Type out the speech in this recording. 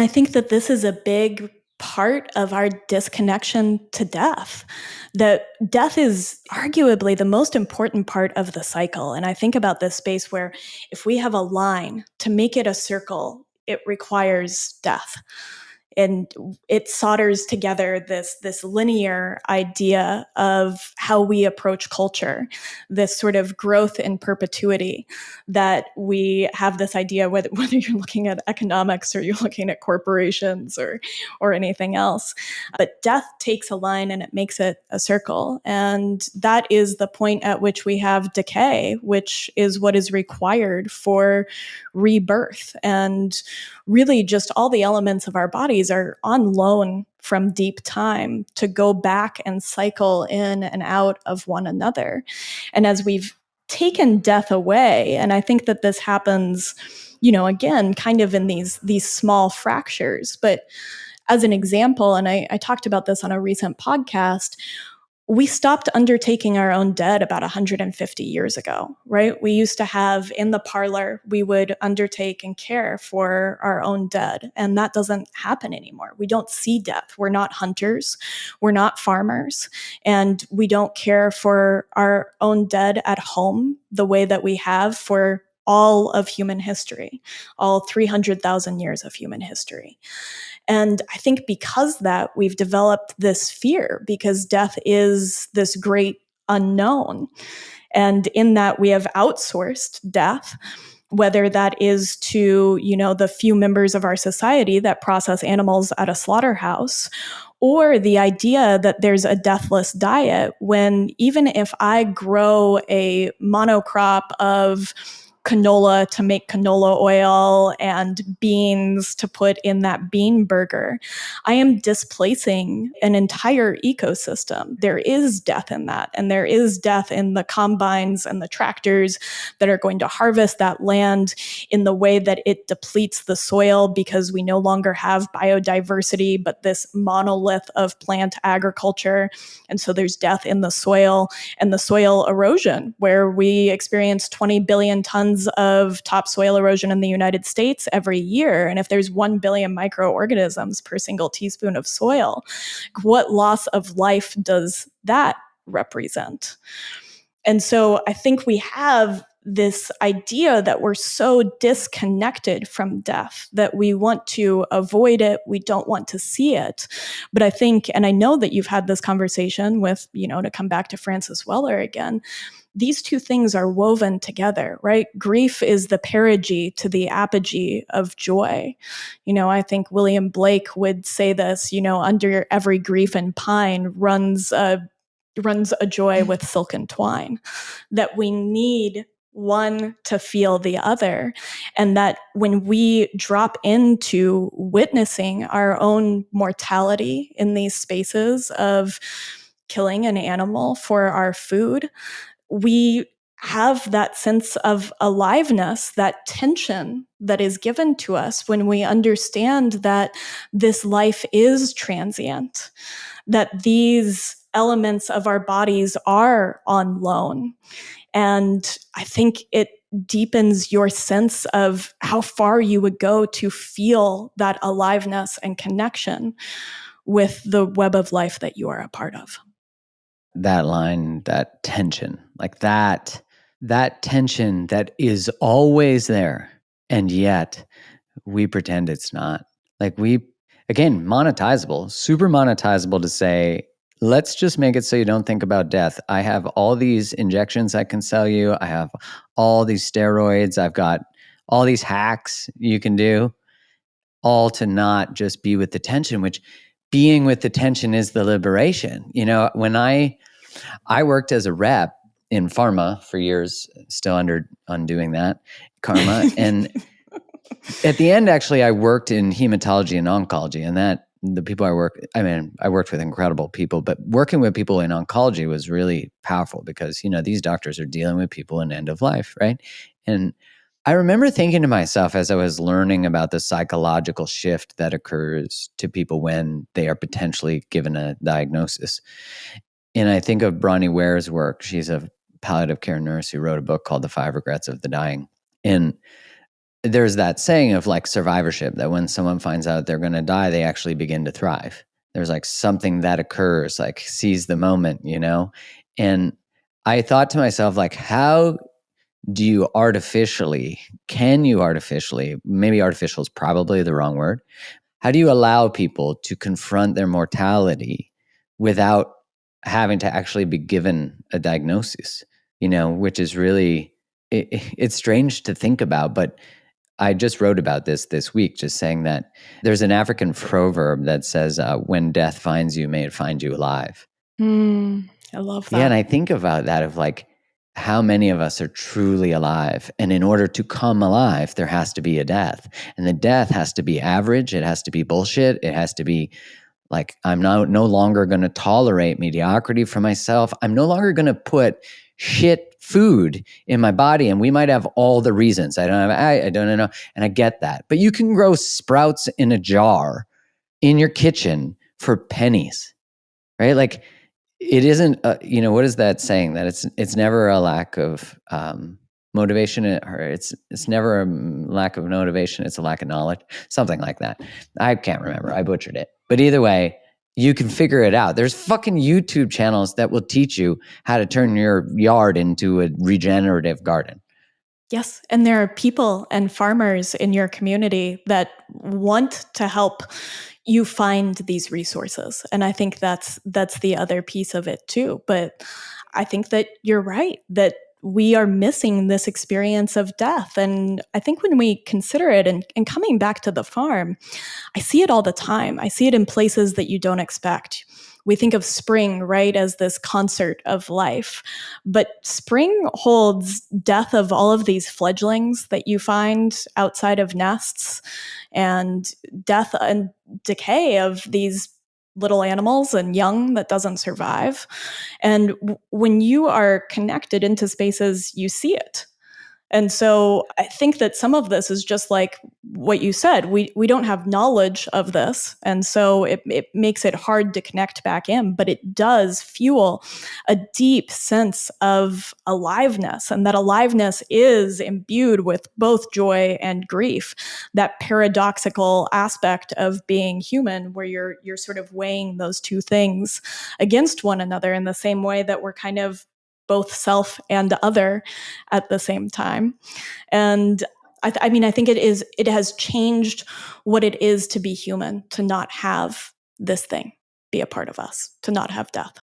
I think that this is a big part of our disconnection to death. That death is arguably the most important part of the cycle. And I think about this space where if we have a line, to make it a circle, it requires death. And it solders together this linear idea of how we approach culture, this sort of growth in perpetuity, that we have this idea, whether you're looking at economics or you're looking at corporations or anything else. But death takes a line and it makes it a circle. And that is the point at which we have decay, which is what is required for rebirth. And really just all the elements of our bodies are on loan from deep time to go back and cycle in and out of one another. And as we've taken death away, and I think that this happens, again, kind of in these small fractures, but as an example, and I talked about this on a recent podcast, we stopped undertaking our own dead about 150 years ago, right? We used to have in the parlor, we would undertake and care for our own dead. And that doesn't happen anymore. We don't see death. We're not hunters. We're not farmers. And we don't care for our own dead at home the way that we have for all of human history, all 300,000 years of human history. And I think because that, we've developed this fear because death is this great unknown. And in that, we have outsourced death, whether that is to, the few members of our society that process animals at a slaughterhouse, or the idea that there's a deathless diet when even if I grow a monocrop of canola to make canola oil and beans to put in that bean burger, I am displacing an entire ecosystem. There is death in that. And there is death in the combines and the tractors that are going to harvest that land in the way that it depletes the soil because we no longer have biodiversity, but this monolith of plant agriculture. And so there's death in the soil and the soil erosion, where we experience 20 billion tons of topsoil erosion in the United States every year. And if there's 1 billion microorganisms per single teaspoon of soil, what loss of life does that represent? And so I think we have this idea that we're so disconnected from death that we want to avoid it. We don't want to see it. But I think, and I know that you've had this conversation with, to come back to Francis Weller again, these two things are woven together, right? Grief is the perigee to the apogee of joy. I think William Blake would say this, under every grief and pine runs a joy with silken twine, that we need one to feel the other. And that when we drop into witnessing our own mortality in these spaces of killing an animal for our food, we have that sense of aliveness, that tension that is given to us when we understand that this life is transient, that these elements of our bodies are on loan. And I think it deepens your sense of how far you would go to feel that aliveness and connection with the web of life that you are a part of. That line, that tension, like that tension that is always there, and yet we pretend it's not. Like again, monetizable, super monetizable to say, let's just make it so you don't think about death. I have all these injections I can sell you. I have all these steroids. I've got all these hacks you can do, all to not just be with the tension, which being with the tension is the liberation. When I worked as a rep in pharma for years, still undoing that karma. And at the end, actually, I worked in hematology and oncology, and that the people I worked with incredible people, but working with people in oncology was really powerful because, these doctors are dealing with people in end of life, right? And I remember thinking to myself as I was learning about the psychological shift that occurs to people when they are potentially given a diagnosis. And I think of Bronnie Ware's work. She's a palliative care nurse who wrote a book called The 5 Regrets of the Dying. And there's that saying of like survivorship, that when someone finds out they're going to die, they actually begin to thrive. There's like something that occurs, like seize the moment, you know? And I thought to myself, like, how do you can you artificially, maybe artificial is probably the wrong word. How do you allow people to confront their mortality without having to actually be given a diagnosis, which is really, it's strange to think about, but I just wrote about this week, just saying that there's an African proverb that says, when death finds you, may it find you alive. I love Yeah, and that. I think about that of like, how many of us are truly alive? And in order to come alive, there has to be a death. And the death has to be average. It has to be bullshit. It has to be like, I'm no longer going to tolerate mediocrity for myself. I'm no longer going to put shit food in my body. And we might have all the reasons. I don't know. And I get that. But you can grow sprouts in a jar in your kitchen for pennies, right? Like, it isn't, what is that saying? That it's never a lack of motivation, or it's never a lack of motivation. It's a lack of knowledge, something like that. I can't remember. I butchered it. But either way, you can figure it out. There's fucking YouTube channels that will teach you how to turn your yard into a regenerative garden. Yes, and there are people and farmers in your community that want to help you find these resources. And I think that's the other piece of it too. But I think that you're right that we are missing this experience of death. And I think when we consider it, and coming back to the farm, I see it all the time. I see it in places that you don't expect. We think of spring, right, as this concert of life. But spring holds death of all of these fledglings that you find outside of nests, and death and decay of these little animals and young that doesn't survive. And when you are connected into spaces, you see it. And so I think that some of this is just like what you said. We don't have knowledge of this. And so it makes it hard to connect back in, but it does fuel a deep sense of aliveness. And that aliveness is imbued with both joy and grief, that paradoxical aspect of being human, where you're sort of weighing those two things against one another in the same way that we're kind of both self and other at the same time. And I mean, I think it has changed what it is to be human, to not have this thing be a part of us, to not have death.